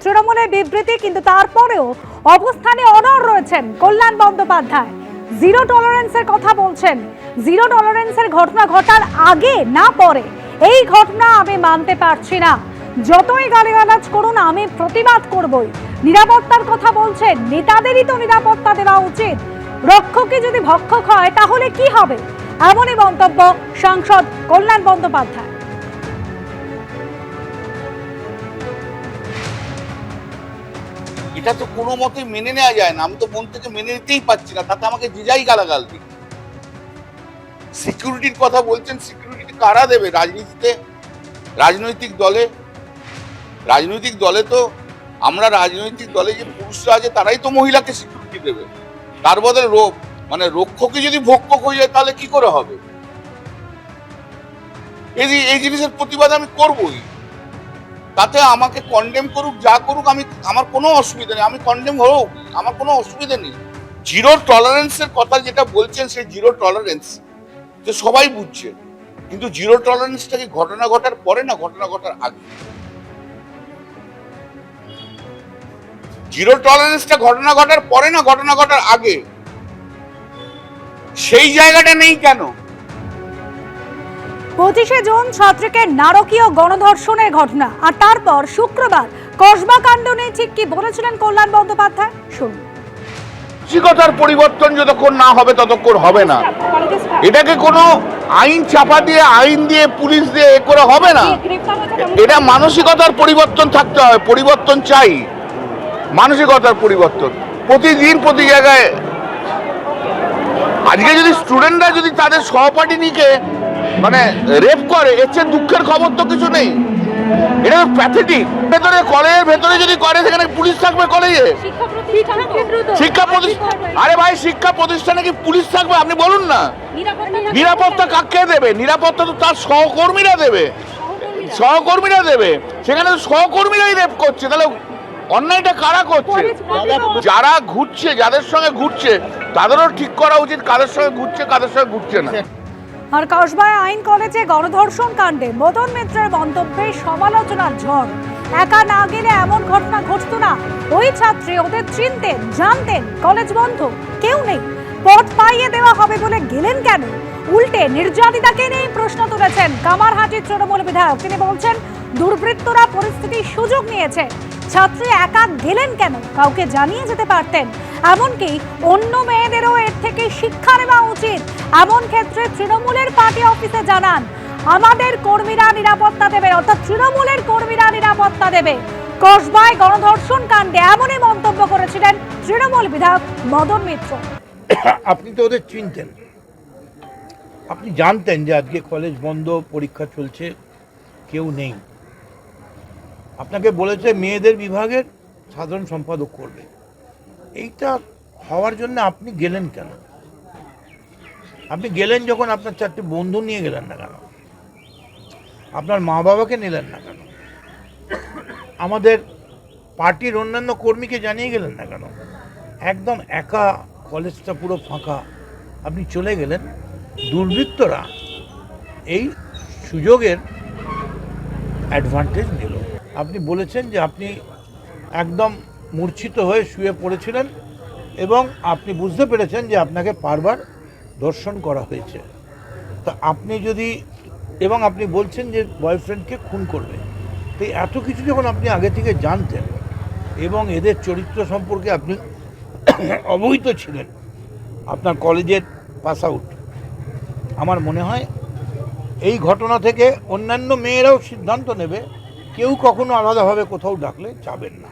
তৃণমূলের বিবৃতি, কিন্তু তারপরেও অবস্থানে অনড় রয়েছেন কল্যাণ বন্দ্যোপাধ্যায়। জিরো টলারেন্সের কথা বলছেন। জিরো টলারেন্সের ঘটনা ঘটার আগে না পরে এই ঘটনা আমি মানতে পারছি না। যতই গালিগালাজ করুন, আমি প্রতিবাদ করবই। নিরাপত্তার কথা বলছেন, নেতাদেরই তো নিরাপত্তা দেওয়া উচিত। রক্ষকই যদি ভক্ষক হয় তাহলে কি হবে? এমনই মন্তব্য সাংসদ কল্যাণ বন্দ্যোপাধ্যায়। এটা তো কোনো মতেই মেনে নেওয়া যায় না। আমি তো মন থেকে মেনে নিতেই পারছি না। তাতে আমাকে জিজাই গালাগাল দিই। সিকিউরিটির কথা বলছেন, সিকিউরিটি কারা দেবে? রাজনৈতিক দলে তো আমরা রাজনৈতিক দলে যে পুরুষরা আছে তারাই তো মহিলাকে সিকিউরিটি দেবে। তার বদলে রক্ষকই যদি ভক্ষক হয়ে যায় তাহলে কি করে হবে? এই জিনিসের প্রতিবাদ আমি করবই। তাতে আমাকে কন্ডেম করুক, যা করুক, আমার কোনো অসুবিধা নেই। আমি কন্ডেম হোক, আমার কোনো অসুবিধা নেই। জিরো টলারেন্সের কথা যেটা বলছেন, সেই জিরো টলারেন্স যে সবাই বুঝছে, কিন্তু জিরো টলারেন্সটা কি ঘটনা ঘটার পরে না ঘটনা ঘটার আগে? জিরো টলারেন্সটা ঘটনা ঘটার পরে না ঘটনা ঘটার আগে? সেই জায়গাটা নেই কেন? 25শে জুন ছাত্রীকে নারকীয় গণধর্ষণের ঘটনা, আর তারপর শুক্রবার কসবা কাণ্ড নিয়ে ঠিক কি বলেছিলেন কল্যাণ বন্দ্যোপাধ্যায়, শুনুন। মানসিকতার পরিবর্তন যতক্ষণ না হবে ততক্ষণ হবে না। এটাকে কোনো আইন চাপা দিয়ে, আইন দিয়ে, পুলিশ দিয়ে এ করে হবে না। এটা মানসিকতার পরিবর্তন থাকতে হবে। পরিবর্তন চাই, মানসিকতার পরিবর্তন প্রতিদিন প্রতি জায়গায়। আজকে যদি স্টুডেন্টরা যদি তাদের সহপাঠিনীকে রেপ করে, এর চেয়ে দুঃখের খবর তো কিছু নেই। এটা তো প্যাথেটিক। কলেজের ভেতরে যদি করে, সেখানে পুলিশ থাকবে কলেজে? শিক্ষা প্রতিষ্ঠান, আরে ভাই, শিক্ষা প্রতিষ্ঠানে কি পুলিশ থাকবে? আপনি বলুন না। নিরাপত্তা কাকে দেবে? নিরাপত্তা তো তার সহকর্মীরা দেবে। সেখানে তো সহকর্মীরাই রেপ করছে। তাহলে অন্যায়টা কারা করছে? যারা ঘুরছে, যাদের সঙ্গে ঘুরছে তাদেরও ঠিক করা উচিত কাদের সঙ্গে ঘুরছে, কাদের সঙ্গে ঘুরছে না। আর কসবায় আইন কলেজে গণধর্ষণ কাণ্ডে মদন মিত্রের মন্তব্যে সমালোচনার ঝড়। একা না গেলে এমন ঘটনা ঘটতো না। ওই ছাত্রী ওদের চিনতেন, জানতেন। কলেজ বন্ধ, কেউ নেই, পথ পাইয়ে দেওয়া হবে বলে গেলেন কেন? উল্টে নির্যাতিতাকে নিয়ে প্রশ্ন তুলেছেন কামারহাটির তৃণমূল বিধায়ক। তিনি বলছেন, দুর্বৃত্তরা পরিস্থিতির সুযোগ নিয়েছে। ছাত্রী একা গেলেন কেন? কাউকে জানিয়ে যেতে পারতেন। এমনকি অন্য মেয়েদেরও এর থেকে শিক্ষা নেওয়া উচিত। এমন ক্ষেত্রে তৃণমূলের পার্টি অফিসে জানান, আমাদের কর্মীরা নিরাপত্তা দেবে, অর্থাৎ তৃণমূলের কর্মীরা নিরাপত্তা দেবে। কসবায় গণধর্ষণ কাণ্ডে এমনই মন্তব্য করেছিলেন তৃণমূল বিধায়ক মদন মিত্র। আপনি তো ওদের চিনতেন, আপনি জানতেন যে আজকে কলেজ বন্ধ, পরীক্ষা চলছে, কেউ নেই। আপনাকে বলেছে মেয়েদের বিভাগের সাধারণ সম্পাদক করবে। এইটা হওয়ার জন্য আপনি গেলেন কেন? আপনি গেলেন যখন আপনার 4টে বন্ধু নিয়ে গেলেন না কেন? আপনার মা বাবাকে নিলেন না কেন? আমাদের পার্টির অন্যান্য কর্মীকে জানিয়ে গেলেন না কেন? একদম একা, কলেজটা পুরো ফাঁকা, আপনি চলে গেলেন। দুর্বৃত্তরা এই সুযোগের অ্যাডভান্টেজ নিল। আপনি বলেছেন যে আপনি একদম মূর্ছিত হয়ে শুয়ে পড়েছিলেন এবং আপনি বুঝতে পেরেছেন যে আপনাকে বারবার ধর্ষণ করা হয়েছে। তা আপনি যদি, এবং আপনি বলছেন যে বয়ফ্রেন্ডকে খুন করবে, তো এত কিছু যখন আপনি আগে থেকে জানতেন এবং এদের চরিত্র সম্পর্কে আপনি অবহিত ছিলেন, আপনার কলেজের পাস আউট, আমার মনে হয় এই ঘটনা থেকে অন্যান্য মেয়েরাও সিদ্ধান্ত নেবে, কেউ কখনো আলাদাভাবে কোথাও ডাকলে যাবেন না।